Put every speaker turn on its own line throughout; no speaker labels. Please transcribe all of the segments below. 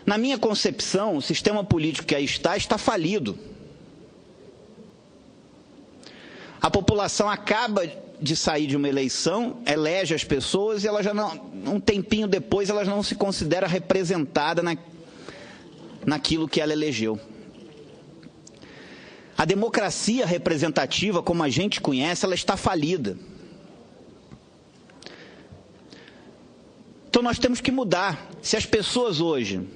Na minha concepção, o sistema político que aí está falido. A população acaba de sair de uma eleição, elege as pessoas e ela já não, um tempinho depois, ela não se considera representada naquilo que ela elegeu. A democracia representativa, como a gente conhece, ela está falida. Então nós temos que mudar. Se as pessoas hoje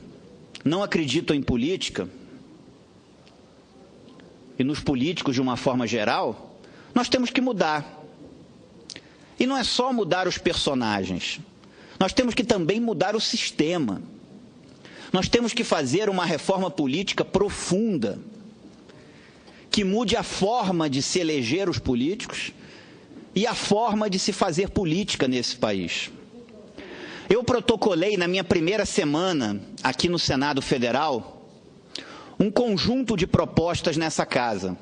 não acreditam em política, e nos políticos de uma forma geral, nós temos que mudar. E não é só mudar os personagens, nós temos que também mudar o sistema. Nós temos que fazer uma reforma política profunda, que mude a forma de se eleger os políticos e a forma de se fazer política nesse país. Eu protocolei na minha primeira semana aqui no Senado Federal um conjunto de propostas nessa casa,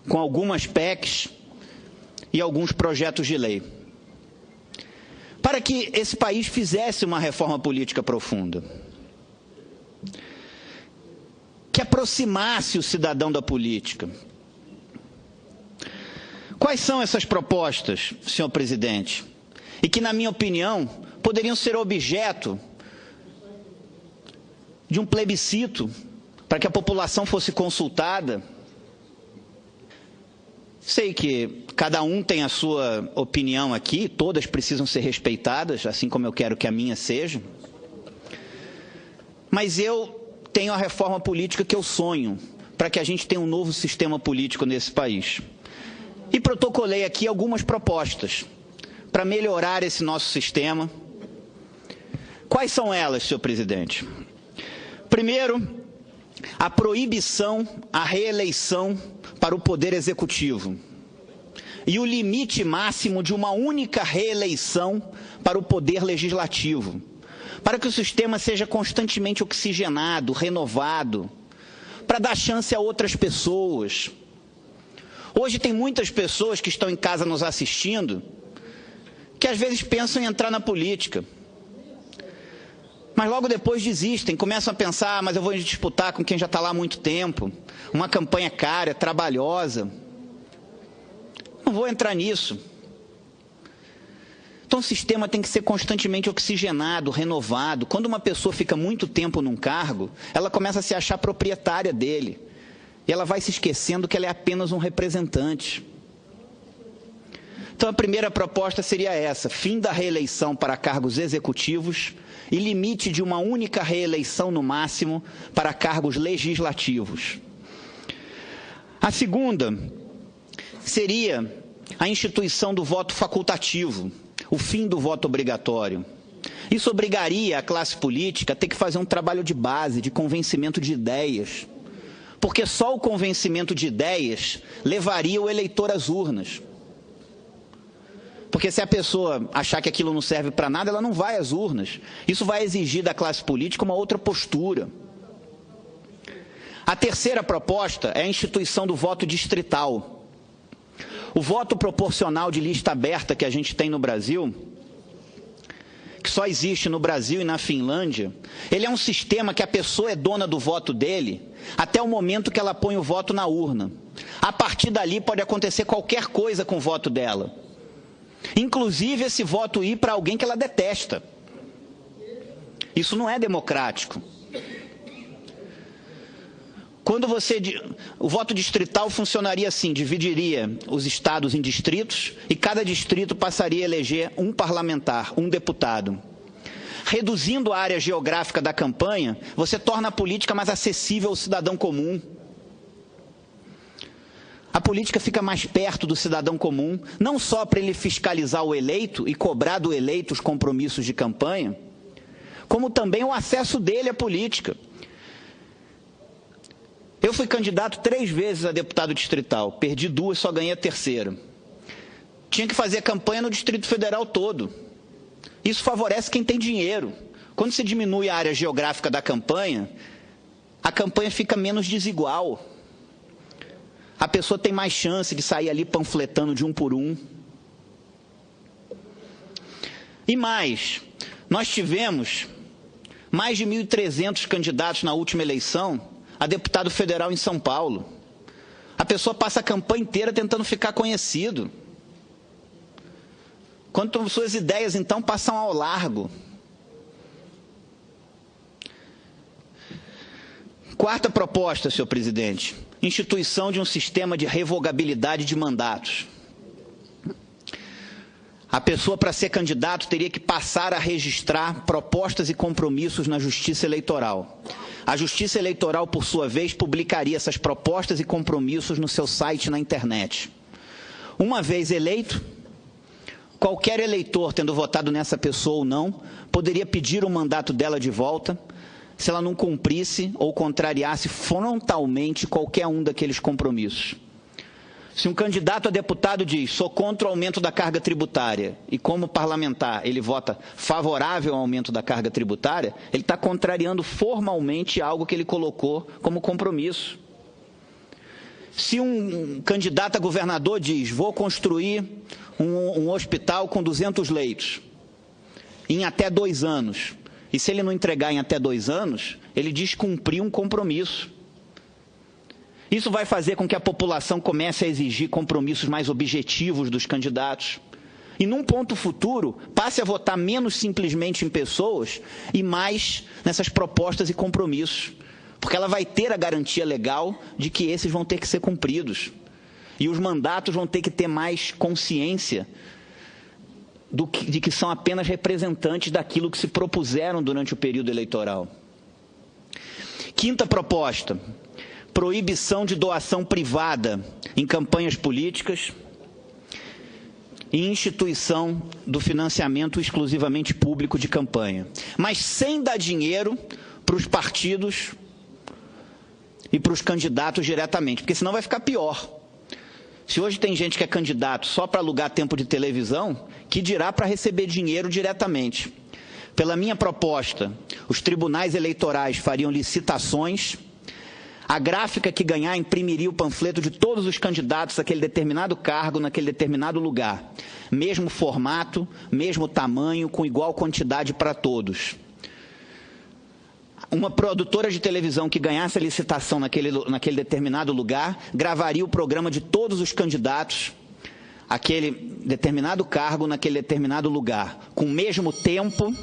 com algumas PECs e alguns projetos de lei, para que esse país fizesse uma reforma política profunda, que aproximasse o cidadão da política. Quais são essas propostas, senhor presidente? E que, na minha opinião, poderiam ser objeto de um plebiscito, para que a população fosse consultada. Sei que cada um tem a sua opinião aqui, todas precisam ser respeitadas, assim como eu quero que a minha seja. Mas eu tenho a reforma política que eu sonho, para que a gente tenha um novo sistema político nesse país. E protocolei aqui algumas propostas para melhorar esse nosso sistema. Quais são elas, senhor presidente? Primeiro, a proibição à reeleição para o Poder Executivo e o limite máximo de uma única reeleição para o Poder Legislativo, para que o sistema seja constantemente oxigenado, renovado, para dar chance a outras pessoas. Hoje tem muitas pessoas que estão em casa nos assistindo, que às vezes pensam em entrar na política, mas logo depois desistem, começam a pensar, mas eu vou disputar com quem já está lá há muito tempo, uma campanha cara, trabalhosa, não vou entrar nisso. Então o sistema tem que ser constantemente oxigenado, renovado. Quando uma pessoa fica muito tempo num cargo, ela começa a se achar proprietária dele, e ela vai se esquecendo que ela é apenas um representante. Então a primeira proposta seria essa: fim da reeleição para cargos executivos e limite de uma única reeleição no máximo para cargos legislativos. A segunda seria a instituição do voto facultativo, o fim do voto obrigatório. Isso obrigaria a classe política a ter que fazer um trabalho de base, de convencimento de ideias, porque só o convencimento de ideias levaria o eleitor às urnas. Porque se a pessoa achar que aquilo não serve para nada, ela não vai às urnas. Isso vai exigir da classe política uma outra postura. A terceira proposta é a instituição do voto distrital. O voto proporcional de lista aberta que a gente tem no Brasil, que só existe no Brasil e na Finlândia, ele é um sistema que a pessoa é dona do voto dele até o momento que ela põe o voto na urna. A partir dali pode acontecer qualquer coisa com o voto dela. Inclusive esse voto ir para alguém que ela detesta. Isso não é democrático. O voto distrital funcionaria assim: dividiria os estados em distritos e cada distrito passaria a eleger um parlamentar, um deputado. Reduzindo a área geográfica da campanha, você torna a política mais acessível ao cidadão comum. A política fica mais perto do cidadão comum, não só para ele fiscalizar o eleito e cobrar do eleito os compromissos de campanha, como também o acesso dele à política. Eu fui candidato 3 vezes a deputado distrital, perdi 2, só ganhei a terceira. Tinha que fazer campanha no Distrito Federal todo. Isso favorece quem tem dinheiro. Quando se diminui a área geográfica da campanha, a campanha fica menos desigual. A pessoa tem mais chance de sair ali panfletando de um por um. E mais, nós tivemos Mais de 1.300 candidatos na última eleição a deputado federal em São Paulo. A pessoa passa a campanha inteira tentando ficar conhecido. Quanto suas ideias, então, passam ao largo. Quarta proposta, senhor presidente, instituição de um sistema de revogabilidade de mandatos. A pessoa, para ser candidato, teria que passar a registrar propostas e compromissos na Justiça Eleitoral. A Justiça Eleitoral, por sua vez, publicaria essas propostas e compromissos no seu site na internet. Uma vez eleito, qualquer eleitor, tendo votado nessa pessoa ou não, poderia pedir o mandato dela de volta, se ela não cumprisse ou contrariasse frontalmente qualquer um daqueles compromissos. Se um candidato a deputado diz, sou contra o aumento da carga tributária, e como parlamentar ele vota favorável ao aumento da carga tributária, ele está contrariando formalmente algo que ele colocou como compromisso. Se um candidato a governador diz, vou construir um hospital com 200 leitos, em até 2 anos, e se ele não entregar em até 2 anos, ele descumprir um compromisso. Isso vai fazer com que a população comece a exigir compromissos mais objetivos dos candidatos. E, num ponto futuro, passe a votar menos simplesmente em pessoas e mais nessas propostas e compromissos. Porque ela vai ter a garantia legal de que esses vão ter que ser cumpridos. E os mandatos vão ter que ter mais consciência de que são apenas representantes daquilo que se propuseram durante o período eleitoral. Quinta proposta. Proibição de doação privada em campanhas políticas e instituição do financiamento exclusivamente público de campanha. Mas sem dar dinheiro para os partidos e para os candidatos diretamente, porque senão vai ficar pior. Se hoje tem gente que é candidato só para alugar tempo de televisão, que dirá para receber dinheiro diretamente. Pela minha proposta, os tribunais eleitorais fariam licitações. A gráfica que ganhar imprimiria o panfleto de todos os candidatos naquele determinado cargo, naquele determinado lugar. Mesmo formato, mesmo tamanho, com igual quantidade para todos. Uma produtora de televisão que ganhasse a licitação naquele determinado lugar, gravaria o programa de todos os candidatos, aquele determinado cargo, naquele determinado lugar, com o mesmo tempo,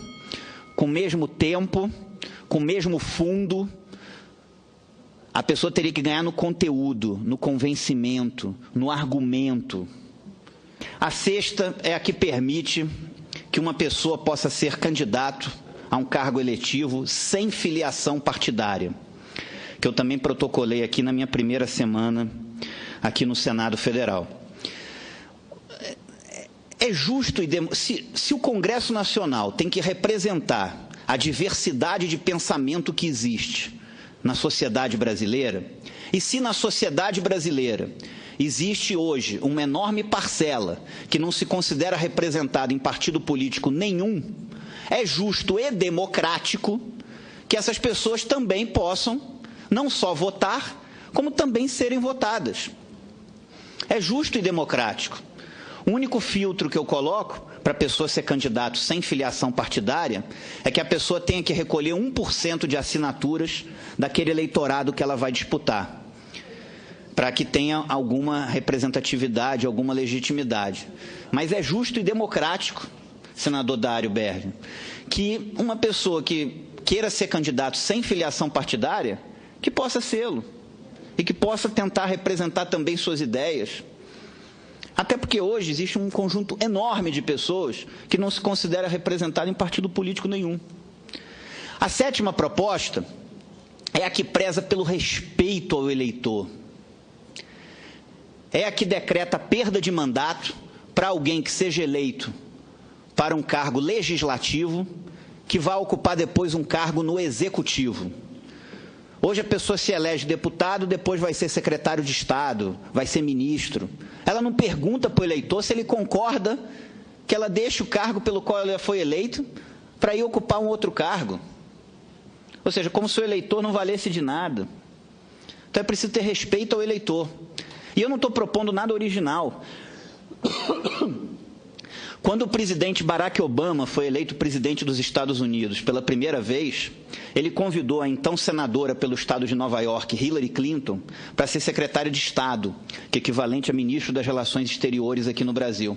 com o mesmo fundo. A pessoa teria que ganhar no conteúdo, no convencimento, no argumento. A sexta é a que permite que uma pessoa possa ser candidato a um cargo eletivo sem filiação partidária, que eu também protocolei aqui na minha primeira semana aqui no Senado Federal. É justo, se o Congresso Nacional tem que representar a diversidade de pensamento que existe na sociedade brasileira, e se na sociedade brasileira existe hoje uma enorme parcela que não se considera representada em partido político nenhum, é justo e democrático que essas pessoas também possam não só votar, como também serem votadas. É justo e democrático. O único filtro que eu coloco para a pessoa ser candidato sem filiação partidária é que a pessoa tenha que recolher 1% de assinaturas daquele eleitorado que ela vai disputar, para que tenha alguma representatividade, alguma legitimidade. Mas é justo e democrático, senador Dário Berger, que uma pessoa que queira ser candidato sem filiação partidária, que possa sê-lo, e que possa tentar representar também suas ideias. Até porque hoje existe um conjunto enorme de pessoas que não se considera representado em partido político nenhum. A sétima proposta é a que preza pelo respeito ao eleitor. É a que decreta perda de mandato para alguém que seja eleito para um cargo legislativo, que vai ocupar depois um cargo no executivo. Hoje a pessoa se elege deputado, depois vai ser secretário de Estado, vai ser ministro. Ela não pergunta para o eleitor se ele concorda que ela deixe o cargo pelo qual ela foi eleito para ir ocupar um outro cargo. Ou seja, como se o eleitor não valesse de nada. Então é preciso ter respeito ao eleitor. E eu não estou propondo nada original. Quando o presidente Barack Obama foi eleito presidente dos Estados Unidos pela primeira vez, ele convidou a então senadora pelo estado de Nova York, Hillary Clinton, para ser secretária de Estado, que é equivalente a ministro das Relações Exteriores aqui no Brasil.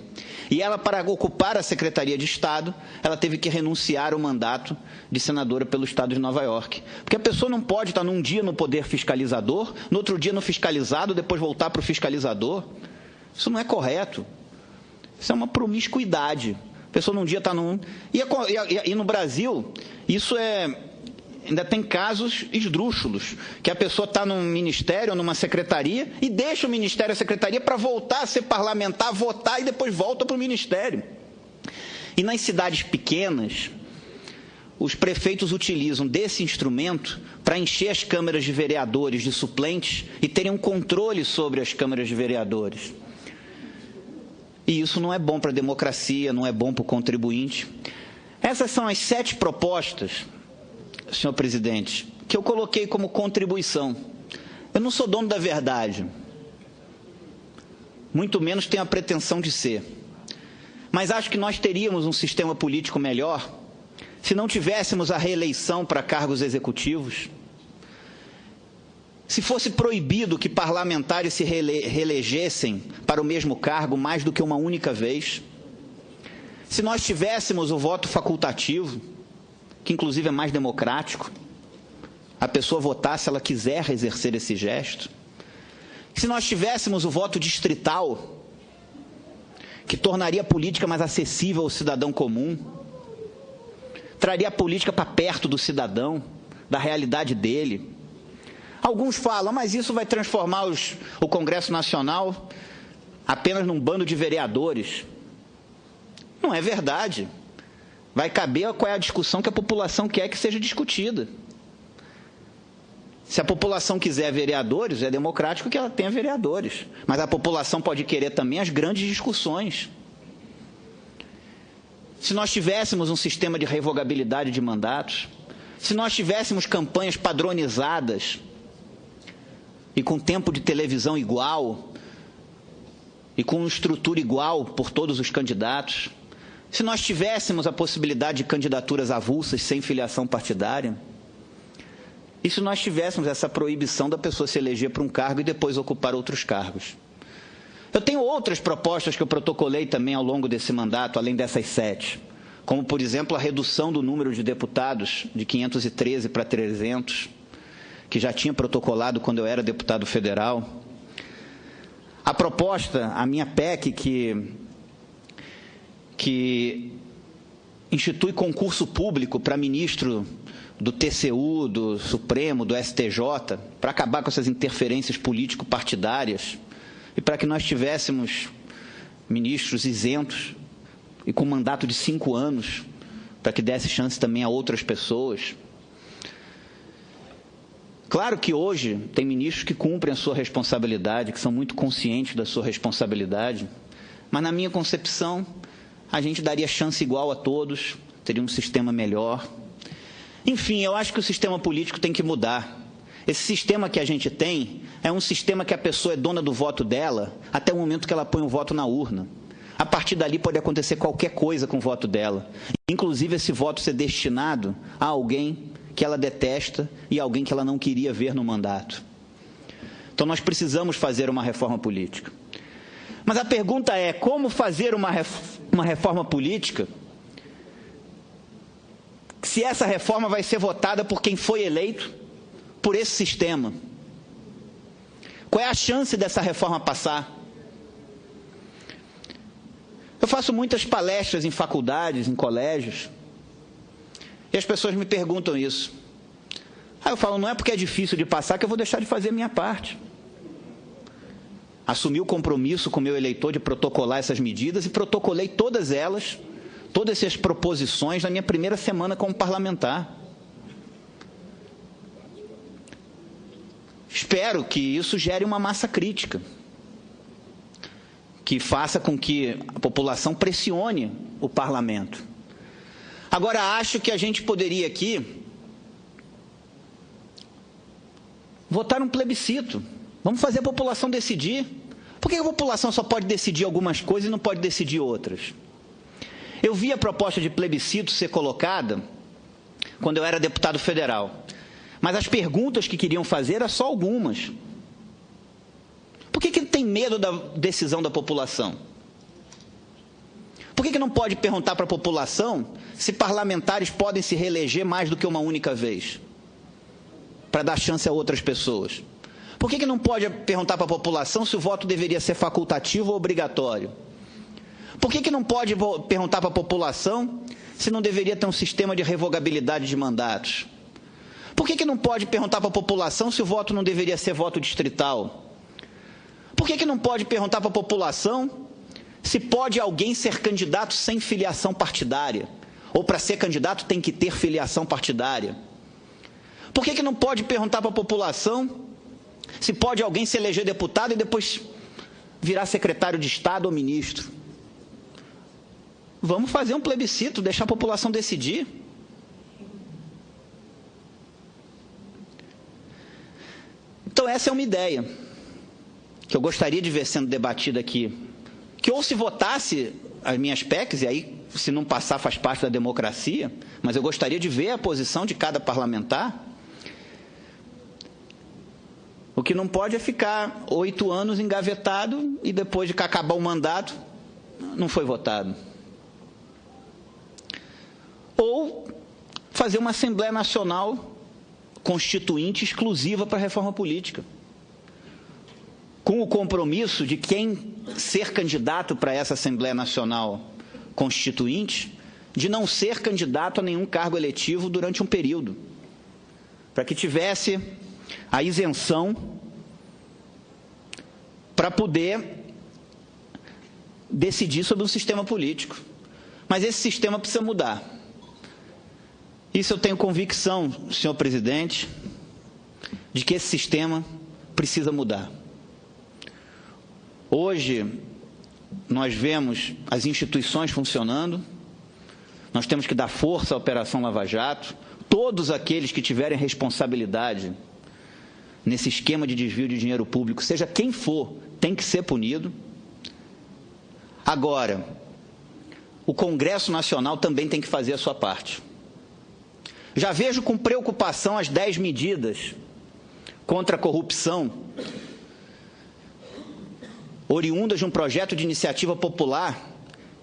E ela, para ocupar a Secretaria de Estado, ela teve que renunciar ao mandato de senadora pelo estado de Nova York. Porque a pessoa não pode estar num dia no poder fiscalizador, no outro dia no fiscalizado, depois voltar para o fiscalizador. Isso não é correto. Isso é uma promiscuidade. A pessoa num dia está num... E no Brasil, isso ainda tem casos esdrúxulos, que a pessoa está num ministério ou numa secretaria e deixa o ministério e a secretaria para voltar a ser parlamentar, votar e depois volta para o ministério. E nas cidades pequenas, os prefeitos utilizam desse instrumento para encher as câmaras de vereadores de suplentes e terem um controle sobre as câmaras de vereadores. E isso não é bom para a democracia, não é bom para o contribuinte. Essas são as 7 propostas, senhor presidente, que eu coloquei como contribuição. Eu não sou dono da verdade, muito menos tenho a pretensão de ser. Mas acho que nós teríamos um sistema político melhor se não tivéssemos a reeleição para cargos executivos, se fosse proibido que parlamentares se reelegessem para o mesmo cargo mais do que uma única vez, se nós tivéssemos o voto facultativo, que inclusive é mais democrático, a pessoa votar se ela quiser exercer esse gesto, se nós tivéssemos o voto distrital, que tornaria a política mais acessível ao cidadão comum, traria a política para perto do cidadão, da realidade dele. Alguns falam, mas isso vai transformar o Congresso Nacional apenas num bando de vereadores. Não é verdade. Vai caber qual é a discussão que a população quer que seja discutida. Se a população quiser vereadores, é democrático que ela tenha vereadores. Mas a população pode querer também as grandes discussões. Se nós tivéssemos um sistema de revogabilidade de mandatos, se nós tivéssemos campanhas padronizadas e com tempo de televisão igual, e com estrutura igual por todos os candidatos, se nós tivéssemos a possibilidade de candidaturas avulsas sem filiação partidária, e se nós tivéssemos essa proibição da pessoa se eleger para um cargo e depois ocupar outros cargos. Eu tenho outras propostas que eu protocolei também ao longo desse mandato, além dessas 7, como, por exemplo, a redução do número de deputados de 513 para 300, que já tinha protocolado quando eu era deputado federal. A proposta, a minha PEC, que institui concurso público para ministro do TCU, do Supremo, do STJ, para acabar com essas interferências político-partidárias e para que nós tivéssemos ministros isentos e com mandato de 5 anos, para que desse chance também a outras pessoas. Claro que hoje tem ministros que cumprem a sua responsabilidade, que são muito conscientes da sua responsabilidade, mas na minha concepção, a gente daria chance igual a todos, teria um sistema melhor. Enfim, eu acho que o sistema político tem que mudar. Esse sistema que a gente tem é um sistema que a pessoa é dona do voto dela até o momento que ela põe o voto na urna. A partir dali pode acontecer qualquer coisa com o voto dela, inclusive esse voto ser destinado a alguém que ela detesta e alguém que ela não queria ver no mandato. Então nós precisamos fazer uma reforma política. Mas a pergunta é, como fazer uma reforma política se essa reforma vai ser votada por quem foi eleito por esse sistema? Qual é a chance dessa reforma passar? Eu faço muitas palestras em faculdades, em colégios, e as pessoas me perguntam isso. Aí eu falo, não é porque é difícil de passar que eu vou deixar de fazer a minha parte. Assumi o compromisso com o meu eleitor de protocolar essas medidas e protocolei todas elas, todas essas proposições na minha primeira semana como parlamentar. Espero que isso gere uma massa crítica, que faça com que a população pressione o parlamento. Agora, acho que a gente poderia aqui votar um plebiscito. Vamos fazer a população decidir. Por que a população só pode decidir algumas coisas e não pode decidir outras? Eu vi a proposta de plebiscito ser colocada quando eu era deputado federal, mas as perguntas que queriam fazer eram só algumas. Por que tem medo da decisão da população? Por que não pode perguntar para a população se parlamentares podem se reeleger mais do que uma única vez, para dar chance a outras pessoas? Por que não pode perguntar para a população se o voto deveria ser facultativo ou obrigatório? Por que não pode perguntar para a população se não deveria ter um sistema de revogabilidade de mandatos? Por que não pode perguntar para a população se o voto não deveria ser voto distrital? Por que não pode perguntar para a população se pode alguém ser candidato sem filiação partidária? Ou para ser candidato tem que ter filiação partidária? Por que não pode perguntar para a população se pode alguém se eleger deputado e depois virar secretário de Estado ou ministro? Vamos fazer um plebiscito, deixar a população decidir. Então essa é uma ideia que eu gostaria de ver sendo debatida aqui. Que ou se votasse as minhas PECs, e aí se não passar faz parte da democracia, mas eu gostaria de ver a posição de cada parlamentar. O que não pode é ficar 8 anos engavetado e depois de acabar o mandato, não foi votado. Ou fazer uma Assembleia Nacional Constituinte exclusiva para a reforma política, com o compromisso de quem ser candidato para essa Assembleia Nacional Constituinte, de não ser candidato a nenhum cargo eletivo durante um período, para que tivesse a isenção para poder decidir sobre um sistema político. Mas esse sistema precisa mudar. Isso eu tenho convicção, senhor presidente, de que esse sistema precisa mudar. Hoje, nós vemos as instituições funcionando, nós temos que dar força à Operação Lava Jato, todos aqueles que tiverem responsabilidade nesse esquema de desvio de dinheiro público, seja quem for, tem que ser punido. Agora, o Congresso Nacional também tem que fazer a sua parte. Já vejo com preocupação as 10 medidas contra a corrupção, oriundas de um projeto de iniciativa popular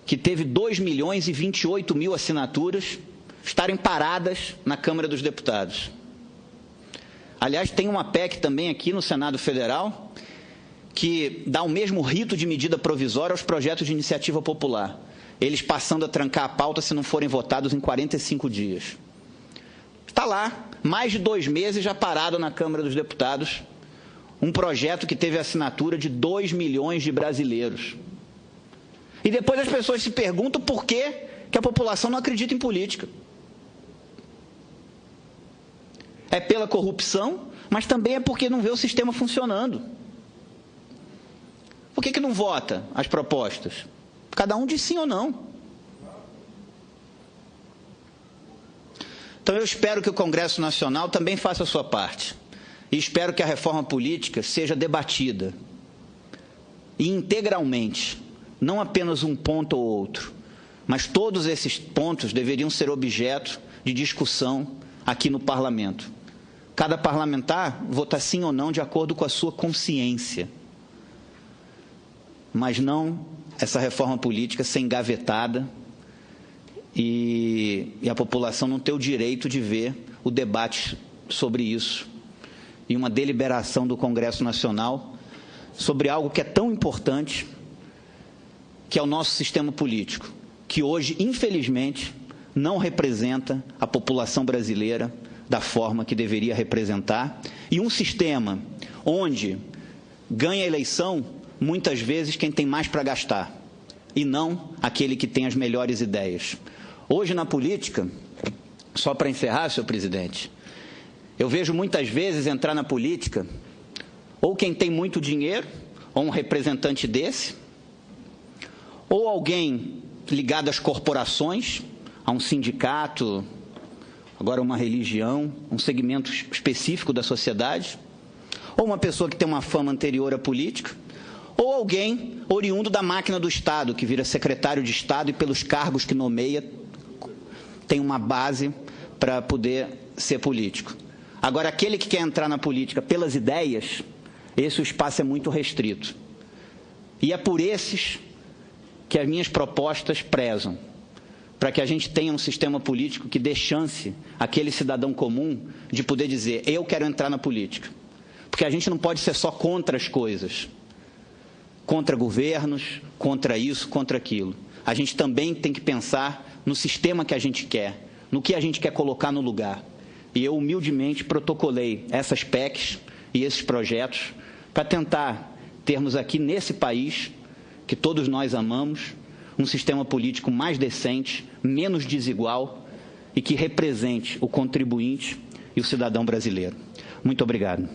que teve 2.028.000 assinaturas, estarem paradas na Câmara dos Deputados. Aliás, tem uma PEC também aqui no Senado Federal que dá o mesmo rito de medida provisória aos projetos de iniciativa popular, eles passando a trancar a pauta se não forem votados em 45 dias. Está lá, mais de 2 meses já parado na Câmara dos Deputados, um projeto que teve a assinatura de 2 milhões de brasileiros. E depois as pessoas se perguntam por que a população não acredita em política. É pela corrupção, mas também é porque não vê o sistema funcionando. Por que não vota as propostas? Cada um diz sim ou não. Então eu espero que o Congresso Nacional também faça a sua parte. E espero que a reforma política seja debatida e integralmente, não apenas um ponto ou outro, mas todos esses pontos deveriam ser objeto de discussão aqui no Parlamento. Cada parlamentar vota sim ou não de acordo com a sua consciência, mas não essa reforma política ser engavetada e a população não ter o direito de ver o debate sobre isso e uma deliberação do Congresso Nacional sobre algo que é tão importante, que é o nosso sistema político, que hoje, infelizmente, não representa a população brasileira da forma que deveria representar, e um sistema onde ganha a eleição, muitas vezes, quem tem mais para gastar, e não aquele que tem as melhores ideias. Hoje, na política, só para encerrar, senhor presidente, eu vejo muitas vezes entrar na política ou quem tem muito dinheiro, ou um representante desse, ou alguém ligado às corporações, a um sindicato, agora uma religião, um segmento específico da sociedade, ou uma pessoa que tem uma fama anterior à política, ou alguém oriundo da máquina do Estado, que vira secretário de Estado e pelos cargos que nomeia tem uma base para poder ser político. Agora, aquele que quer entrar na política pelas ideias, esse o espaço é muito restrito. E é por esses que as minhas propostas prezam, para que a gente tenha um sistema político que dê chance àquele cidadão comum de poder dizer, eu quero entrar na política. Porque a gente não pode ser só contra as coisas, contra governos, contra isso, contra aquilo. A gente também tem que pensar no sistema que a gente quer, no que a gente quer colocar no lugar. E eu, humildemente, protocolei essas PECs e esses projetos para tentar termos aqui nesse país, que todos nós amamos, um sistema político mais decente, menos desigual e que represente o contribuinte e o cidadão brasileiro. Muito obrigado.